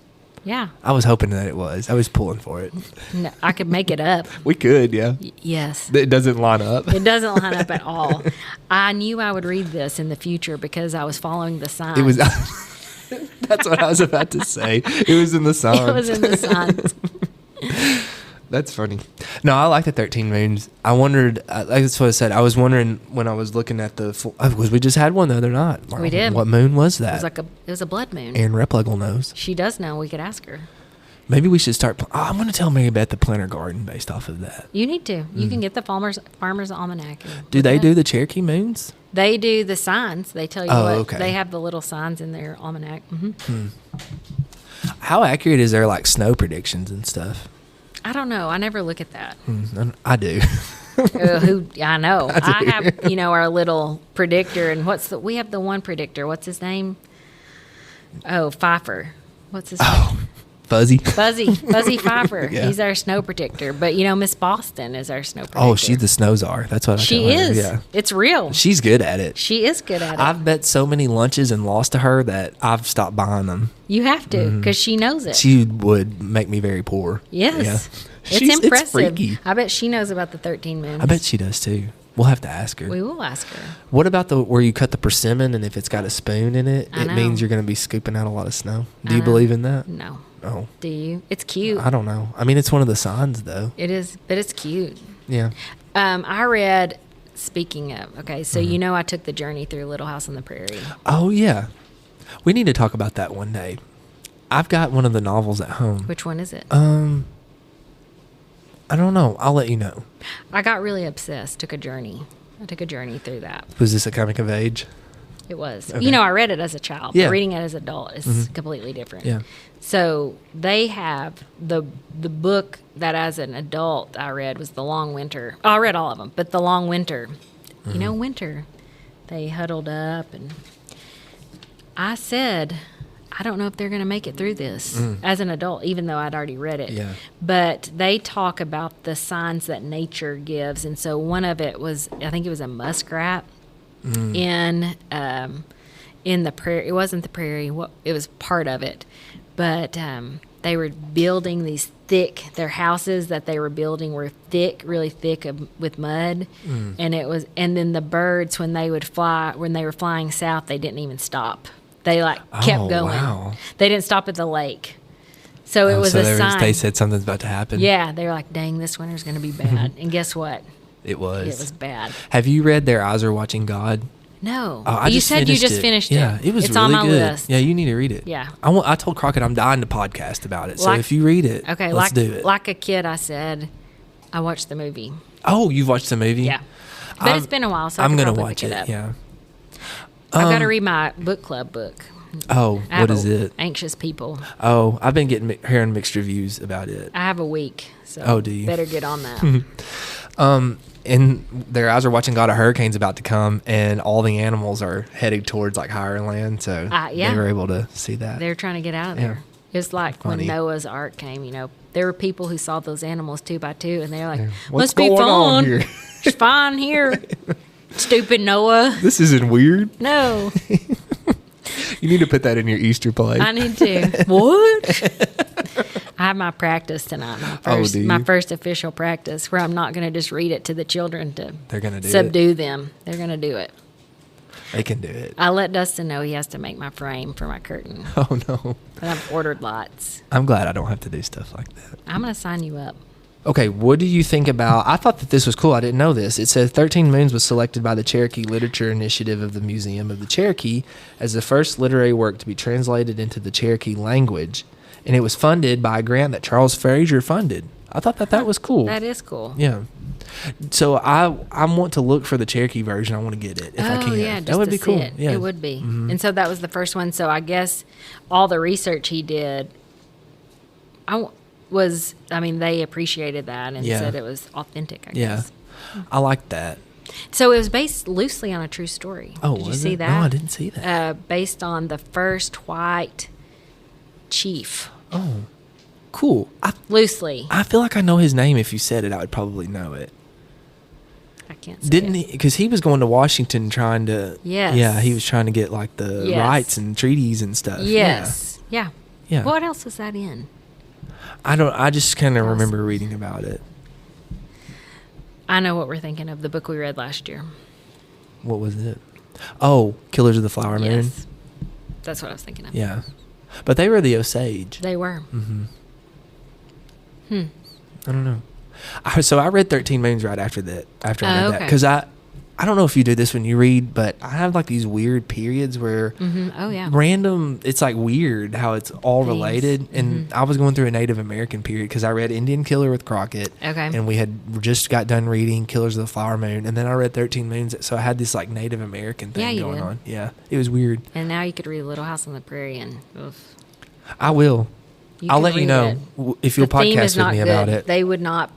Yeah. I was hoping that it was. I was pulling for it. No, I could make it up. We could, yeah. Yes. It doesn't line up. It doesn't line up at all. I knew I would read this in the future because I was following the signs. It was. That's what I was about to say. It was in the signs. It was in the signs. That's funny. No, I like the 13 moons. I wondered, like that's what I said. I was wondering when I was looking at the full, because we just had one the other night. We did. What moon was that? It was a blood moon. Aaron Replegal knows. She does know. We could ask her. Maybe we should start. I'm going to tell Mary Beth to plant her garden based off of that. You need to. You can get the Farmer's Almanac. Do they do the Cherokee moons? They do the signs. They tell you what. Okay. They have the little signs in their almanac. Mm-hmm. How accurate is their like snow predictions and stuff? I don't know. I never look at that. I do. I know. I have, our little predictor, and we have the one predictor. What's his name? Oh, Pfeiffer. What's his name? Fuzzy Pfeiffer. Yeah. He's our snow predictor. But Miss Boston is our snow predictor. Oh, she's the snow czar. That's what I she tell her. is. Yeah. It's real. She's good at it. She is good at it. I've bet so many lunches and lost to her that I've stopped buying them. You have to, because she knows it. She would make me very poor. Yes. Yeah. It's impressive. It's freaky. I bet she knows about the 13 moons. I bet she does too. We'll have to ask her. We will ask her. What about where you cut the persimmon and if it's got a spoon in it, I it know. means you're going to be scooping out a lot of snow? Do you believe in that? No. Oh. Do you? It's cute. I don't know. I mean, it's one of the signs though. It is, but it's cute. Yeah. I read, speaking of, okay, so I took the journey through Little House on the Prairie. Oh, yeah. We need to talk about that one day. I've got one of the novels at home. Which one is it? I don't know. I'll let you know. I got really obsessed. I took a journey through that. Was this a coming of age? It was. Okay. I read it as a child. Yeah. But reading it as an adult is completely different. Yeah. So they have the book that as an adult I read was The Long Winter. Oh, I read all of them, but The Long Winter. Winter. They huddled up, and I said, I don't know if they're going to make it through this as an adult, even though I'd already read it. Yeah. But they talk about the signs that nature gives. And so one of it was, I think it was a muskrat in the prairie. It wasn't the prairie. It was part of it. But they were building these their houses that they were building were really thick with mud. And then the birds, when they were flying south, they didn't even stop. They kept going. Wow. They didn't stop at the lake. So it was a sign. They said something's about to happen. Yeah, they were like, dang, this winter's going to be bad. And guess what? It was. It was bad. Have you read Their Eyes Are Watching God? No. Oh, You said you just finished it. Yeah, it was it's really on my good. list. Yeah, you need to read it. Yeah. I told Crockett I'm dying to podcast about it. So if you read it, okay, let's do it. Like a kid, I said, I watched the movie. Oh, you've watched the movie? Yeah. But it's been a while, so I'm going gonna to watch it. up. Yeah. I've got to read my book club book. Oh, what is it? Anxious People. Oh, I've been hearing mixed reviews about it. I have a week, so Oh, do you? better get on that. And Their Eyes Are Watching God, a hurricane's about to come, and all the animals are heading towards higher land. So yeah. they were able to see that. They're trying to get out of there. Yeah. It's like Funny. when Noah's Ark came, there were people who saw those animals 2 by 2, and they're like, What's must be going on fun. here? It's fine here. Stupid Noah. This isn't weird. No, You need to put that in your Easter play. I need to. What? I have my practice tonight. My first official practice, where I'm not going to just read it to the children to They're gonna do subdue them. They're going to do it. They can do it. I let Dustin know he has to make my frame for my curtain. Oh, no. But I've ordered lots. I'm glad I don't have to do stuff like that. I'm going to sign you up. Okay, what do you think about... I thought that this was cool. I didn't know this. It says 13 Moons was selected by the Cherokee Literature Initiative of the Museum of the Cherokee as the first literary work to be translated into the Cherokee language, and it was funded by a grant that Charles Frazier funded. I thought that was cool. That is cool. Yeah. So I want to look for the Cherokee version. I want to get it if I can. Yeah, just that would to be cool. see it. Yeah. It would be. Mm-hmm. And so that was the first one. So I guess all the research he did, they appreciated that and said it was authentic, I guess. Yeah. I like that. So it was based loosely on a true story. Oh, Did you see that? No, I didn't see that. Based on the first white chief. Oh, cool. Loosely. I feel like I know his name. If you said it, I would probably know it. I can't say Didn't it. he? Because he was going to Washington trying to... Yes. Yeah, he was trying to get the rights and treaties and stuff. Yes. Yeah. Yeah. What else was that in? I just kind of remember reading about it. I know what we're thinking of, the book we read last year. What was it? Oh, Killers of the Flower Moon. Yes. That's what I was thinking of. Yeah. But they were the Osage. They were. Mm-hmm. I don't know. So I read 13 Moons right after that. After I read that, okay. because I don't know if you do this when you read, but I have like these weird periods where Oh yeah. random. It's like weird how it's all Things. related. And I was going through a Native American period because I read Indian Killer with Crockett. Okay. And we had just got done reading Killers of the Flower Moon, and then I read 13 Moons. So I had this like Native American thing you going did. on. Yeah, it was weird. And now you could read Little House on the Prairie, and oof, I will. I'll could let you read know it. if you'll The theme is podcast with not me good. about it. They would not.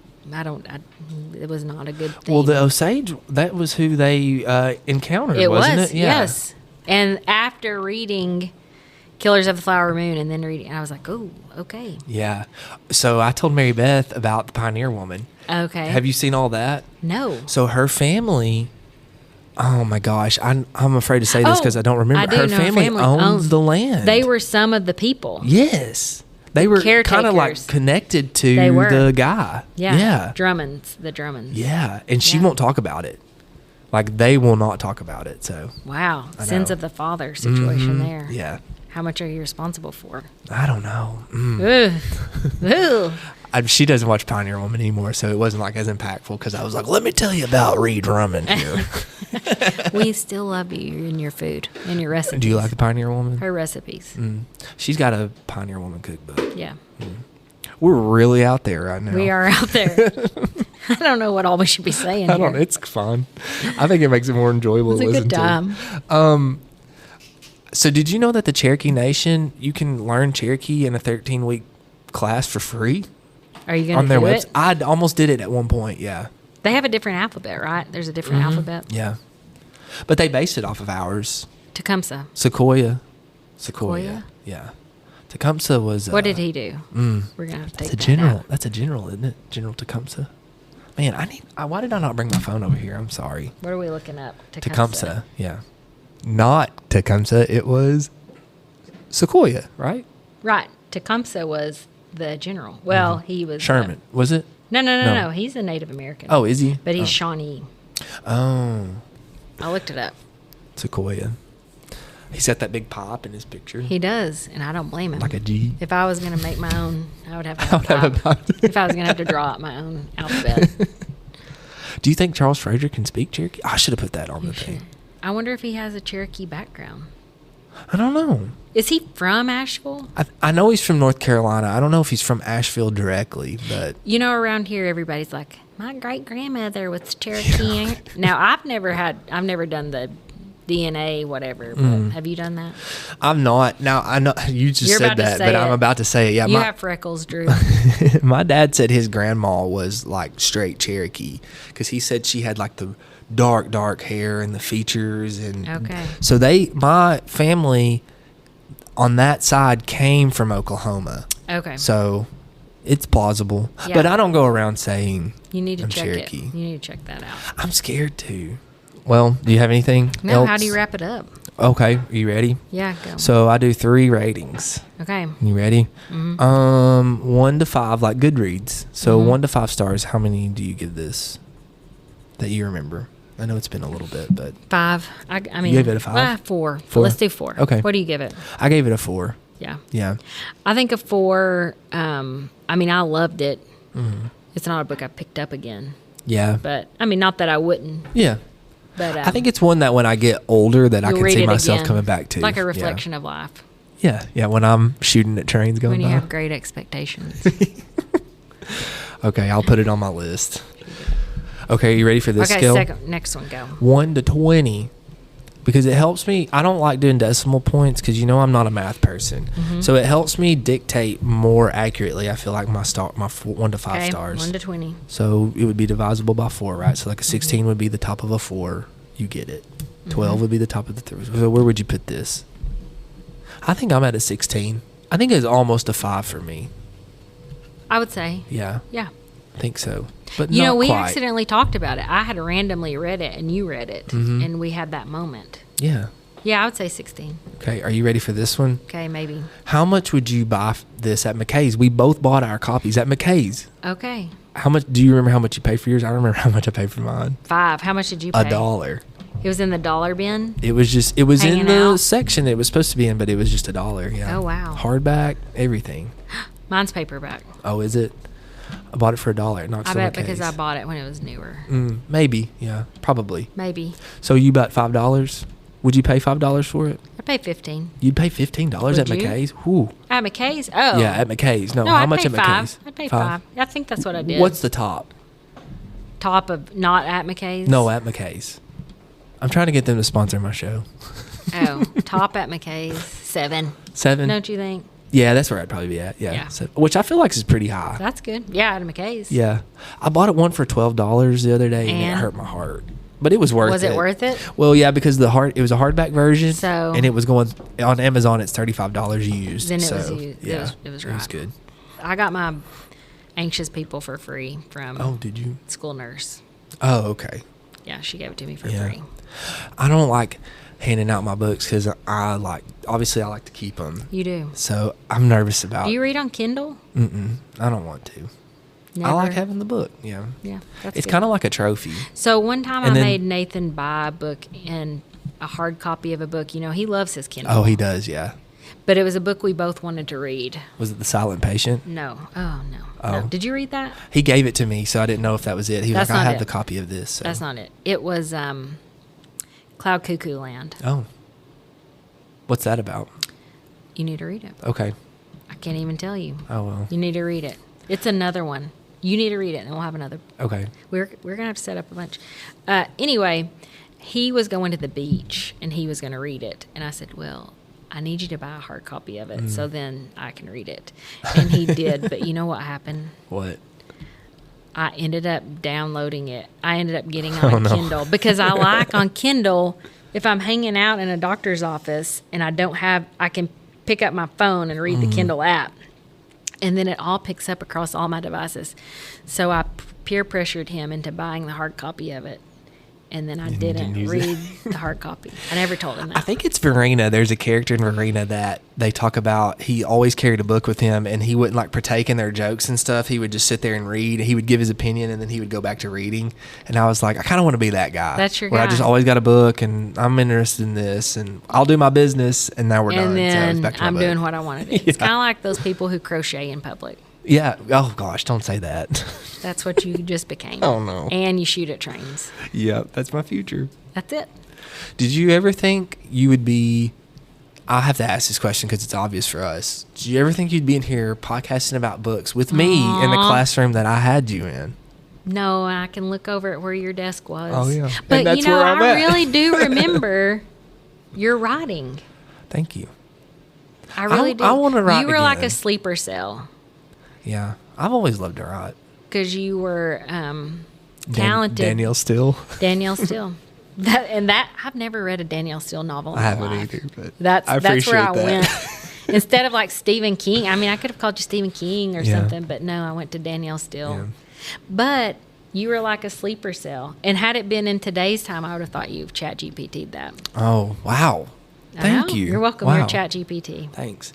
It was not a good theme. Well, the Osage, that was who they encountered, It wasn't was, it? Yeah. yes. And after reading Killers of the Flower Moon and then reading, I was like, oh, okay. Yeah. So I told Mary Beth about the Pioneer Woman. Okay. Have you seen all that? No. So her family, oh my gosh, I'm afraid to say this because I don't remember. I do Her know family owns the land. They were some of the people. Yes. They were kind of like Caretakers. connected to They were. the guy. Yeah. Yeah. Drummonds. The Drummonds. Yeah. And she Yeah. won't talk about it. Like they will not talk about it. So Wow. I Sins know. of the father situation Mhm. there. Yeah. How much are you responsible for? I don't know. Mm. Ugh. Ugh. She doesn't watch Pioneer Woman anymore, so it wasn't like as impactful because I was like, let me tell you about Reed Drummond here. We still love you and your food and your recipes. Do you like the Pioneer Woman? her recipes? She's got a Pioneer Woman cookbook. Yeah. We're really out there right now. We are out there. I don't know what all we should be saying I don't know. here. It's fun. I think it makes it more enjoyable It's to a listen good time. to. So did you know that the Cherokee Nation, you can learn Cherokee in a 13-week class for free Are you going on to their do website? it? I almost did it at one point, yeah. They have a different alphabet, right? There's a different alphabet. Yeah. But they based it off of ours. Tecumseh. Sequoia. Sequoia? Yeah. Tecumseh was... What did he do? We're going to have to take It's a that general. out. That's a general, isn't it? General Tecumseh. Man, why did I not bring my phone over here? I'm sorry. What are we looking up? Tecumseh. Yeah. Not Tecumseh. It was Sequoia, right? Right. Tecumseh was the general. Well, he was... Sherman. Was it? No. No. He's a Native American. Oh, is he? But he's Shawnee. Oh, I looked it up. Sequoia. He's got that big pop in his picture. He does, and I don't blame him. Like a G. If I was going to make my own, I would have to I would have a pop. pop. If I was going to have to draw out my own alphabet. Do you think Charles Frazier can speak Cherokee? I should have put that on the thing. I wonder if he has a Cherokee background. I don't know. Is he from Asheville? I know he's from North Carolina. I don't know if he's from Asheville directly, but You know, around here, everybody's like, my great grandmother was Cherokee. Now, I've never done the DNA, whatever. But have you done that? I'm not. Now, I know you just You're said about to that, say but it. I'm about to say it. Yeah, You have freckles, Drew. my dad said his grandma was like straight Cherokee because he said she had like the dark hair and the features. And Okay. so my family on that side came from Oklahoma. Okay. So it's plausible. Yeah. But I don't go around saying You need to I'm check Cherokee. it. You need to check that out. I'm scared to. Well, do you have anything No, else? how do you wrap it up? Okay, are you ready? Yeah, go. So I do 3 ratings. Okay. You ready? Mm-hmm. 1 to 5, like Goodreads. So 1 to 5 stars. How many do you give this that you remember? I know it's been a little bit, but 5. I mean, You gave it a 5? 4. 4? Let's do 4. Okay. What do you give it? I gave it a 4. Yeah. Yeah. I think a 4. I mean, I loved it. It's not a book I picked up again, Yeah. but I mean, not that I wouldn't. Yeah. But I think it's one that when I get older that I you'll can read see it myself again, coming back to. like a Yeah. reflection of life Yeah. Yeah. When I'm shooting at trains going when you by. have great expectations. Okay. I'll put it on my list. Okay. You ready for this Okay, scale? next one, go. 1 to 20. Because it helps me. I don't like doing decimal points because I'm not a math person. So it helps me dictate more accurately. I feel like my 1 to 5 Okay, stars. 1 to 20. So it would be divisible by 4, right? So like a 16 would be the top of a 4. You get it. 12 would be the top of the 3. So where would you put this? I think I'm at a 16. I think it's almost a 5 for me. I would say, Yeah, yeah. I think so. But You not know, we quite. accidentally talked about it. I had randomly read it, and you read it, and we had that moment. Yeah. Yeah, I would say 16. Okay. Are you ready for this one? Okay, maybe. How much would you buy this at McKay's? We both bought our copies at McKay's. Okay. How much? Do you remember how much you paid for yours? I remember how much I paid for mine. 5. How much did you pay? $1. It was in the dollar bin. It was in Hanging the out? section it was supposed to be in, but it was just $1. Yeah. Oh, wow. Hardback, everything. Mine's paperback. Oh, is it? I bought it for $1 at Knoxville. I bet because I bought it when it was newer. Maybe, yeah, probably. Maybe. So you bet $5. Would you pay $5 for it? I paid $15. You'd pay $15 at McKay's? Whew. At McKay's? Oh. Yeah, at McKay's. No, how I'd much pay at McKay's? I'd pay $5. I think that's what I did. What's the top? Top of not at McKay's? No, at McKay's. I'm trying to get them to sponsor my show. Oh, top at McKay's, 7. 7? Don't you think? Yeah, that's where I'd probably be at. Yeah. So, which I feel like is pretty high. That's good. Yeah, at McKay's. Yeah. I bought it one for $12 the other day, and it hurt my heart. But it was worth it. Was it worth it? Well, yeah, because it was a hardback version. So, and it was going on Amazon. It's $35 used. Then it so, was used. Yeah, it was right. It was good. I got my Anxious People for free from. Oh, did you? School nurse. Oh, okay. Yeah, she gave it to me for free. I don't like handing out my books because obviously I like to keep them. You do. So I'm nervous about. Do you read on Kindle? I don't want to. Never? I like having the book. Yeah. Yeah. It's kind of like a trophy. So one time I made Nathan buy a book and a hard copy of a book. You know, he loves his Kindle. Oh, he does. Yeah. But it was a book we both wanted to read. Was it The Silent Patient? No. Oh, no. Oh. No. Did you read that? He gave it to me, so I didn't know if that was it. He was like, I have the copy of this. So. That's not it. It was Cloud Cuckoo Land. Oh. What's that about? You need to read it. Okay. I can't even tell you. Oh, well. You need to read it. It's another one. You need to read it, and we'll have another. Okay. We're going to have to set up a bunch. Anyway, he was going to the beach, and he was going to read it. And I said, well, I need you to buy a hard copy of it so then I can read it. And he did. But you know what happened? What? I ended up downloading it. I ended up getting on Kindle because I like on Kindle, if I'm hanging out in a doctor's office and I can pick up my phone and read the Kindle app. And then it all picks up across all my devices. So I peer pressured him into buying the hard copy of it. And then I didn't read the hard copy. I never told him that. I think it's Verena. There's a character in Verena that they talk about. He always carried a book with him, and he wouldn't partake in their jokes and stuff. He would just sit there and read. He would give his opinion, and then he would go back to reading. And I was like, I kind of want to be that guy. That's your where guy. I just always got a book, and I'm interested in this, and I'll do my business, and now we're done. And then so back to my I'm book. doing what I want to do. It's kind of like those people who crochet in public. Yeah. Oh, gosh, don't say that. That's what you just became. Oh, no. And you shoot at trains. Yeah, that's my future. That's it. Did you ever think you would be... I have to ask this question because it's obvious for us. Did you ever think you'd be in here podcasting about books with me in the classroom that I had you in? No, I can look over at where your desk was. Oh, yeah. But, and that's you know, where I'm I at. really do remember your writing. Thank you. I really do. I want to write You were like again. a sleeper cell. Yeah. I've always loved to write. Because you were talented. Danielle Steele. Danielle Steele. I've never read a Danielle Steele novel in I my haven't life. either, but That's where I that. went. Instead of like Stephen King. I mean, I could have called you Stephen King or something, but no, I went to Danielle Steele. Yeah. But you were like a sleeper cell. And had it been in today's time, I would have thought you've chat GPT'd that. Oh, wow. Thank you. You're welcome. Wow. You're chat GPT. Thanks.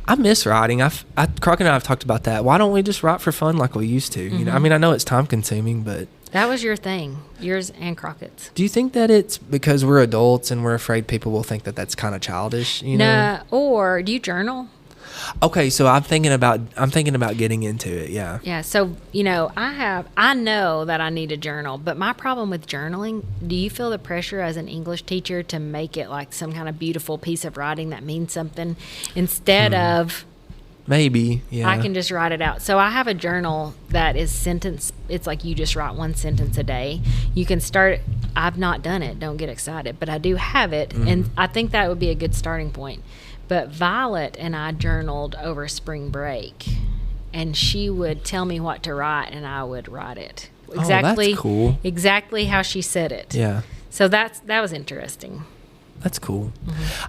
I miss writing. Croc and I have talked about that. Why don't we just write for fun like we used to? You know, I mean, I know it's time consuming, but That was your thing, yours and Crockett's. do you think that it's because we're adults and we're afraid people will think that that's kind of childish? You know. Or do you journal? Okay, so I'm thinking about getting into it. Yeah. Yeah. So I know that I need a journal, but my problem with journaling, do you feel the pressure as an English teacher to make it like some kind of beautiful piece of writing that means something instead of Maybe. Yeah. I can just write it out. So I have a journal that is sentence. It's like you just write one sentence a day. You can start. I've not done it. Don't get excited, but I do have it, and I think that would be a good starting point. But Violet and I journaled over spring break, and she would tell me what to write, and I would write it exactly. Oh, that's cool. Exactly how she said it. Yeah. So that was interesting. That's cool.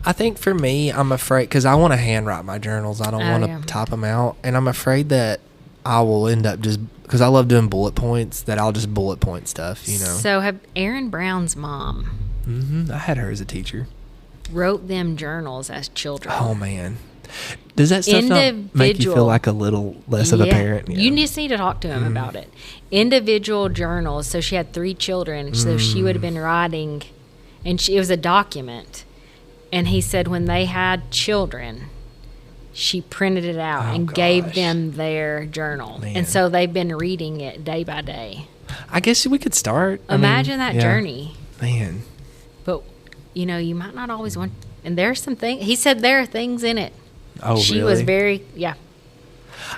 I think for me, I'm afraid because I want to handwrite my journals. I don't want to yeah. type them out, and I'm afraid that I will end up just because I love doing bullet points. That I'll just bullet point stuff. You know. So have Aaron Brown's mom. I had her as a teacher. Wrote them journals as children. Oh man, does that stuff not make you feel like a little less of a parent? Yeah. You just need to talk to him about it. Individual journals. So she had 3 children. So she would have been writing, and it was a document. And he said when they had children, she printed it out and gosh. gave them their journal. Man. And so they've been reading it day by day. I guess we could start. Imagine that yeah. journey. Man. But, you know, you might not always want, and there's some things, he said there are things in it. Oh, she really? was very, yeah.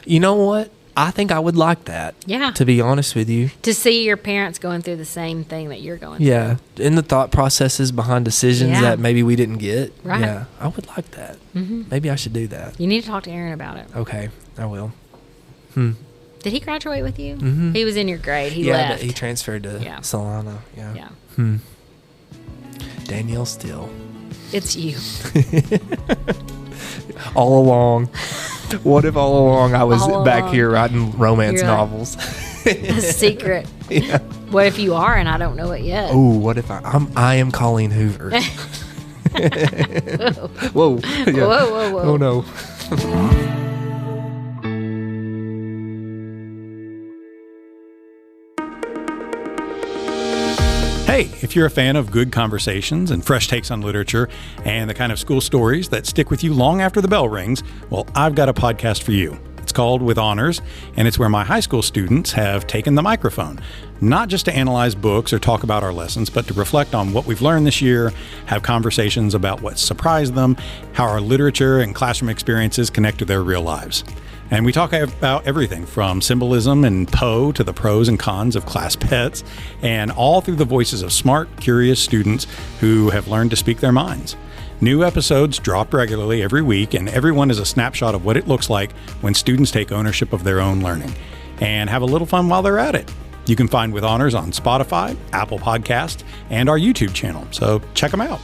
You know what? I think I would like that. Yeah. To be honest with you. To see your parents going through the same thing that you're going through. Yeah. In the thought processes behind decisions Yeah. that maybe we didn't get. Right. Yeah. I would like that. Maybe I should do that. You need to talk to Aaron about it. Okay. I will. Did he graduate with you? He was in your grade. He yeah, left. he transferred to Yeah. Solana. Yeah. Yeah. Danielle Steele. It's you. All along. What if all along I was All back along. here writing romance You're like- novels? A secret. Yeah. What if you are and I don't know it yet? Oh, what if I am Colleen Hoover? Whoa. Yeah. Whoa, whoa, whoa. Oh, no. Hey, if you're a fan of good conversations and fresh takes on literature and the kind of school stories that stick with you long after the bell rings, well, I've got a podcast for you. It's called With Honors, and it's where my high school students have taken the microphone, not just to analyze books or talk about our lessons, but to reflect on what we've learned this year, have conversations about what surprised them, how our literature and classroom experiences connect to their real lives. And we talk about everything from symbolism and Poe to the pros and cons of class pets, and all through the voices of smart, curious students who have learned to speak their minds. New episodes drop regularly every week, and everyone is a snapshot of what it looks like when students take ownership of their own learning and have a little fun while they're at it. You can find With Honors on Spotify, Apple Podcasts, and our YouTube channel, so check them out.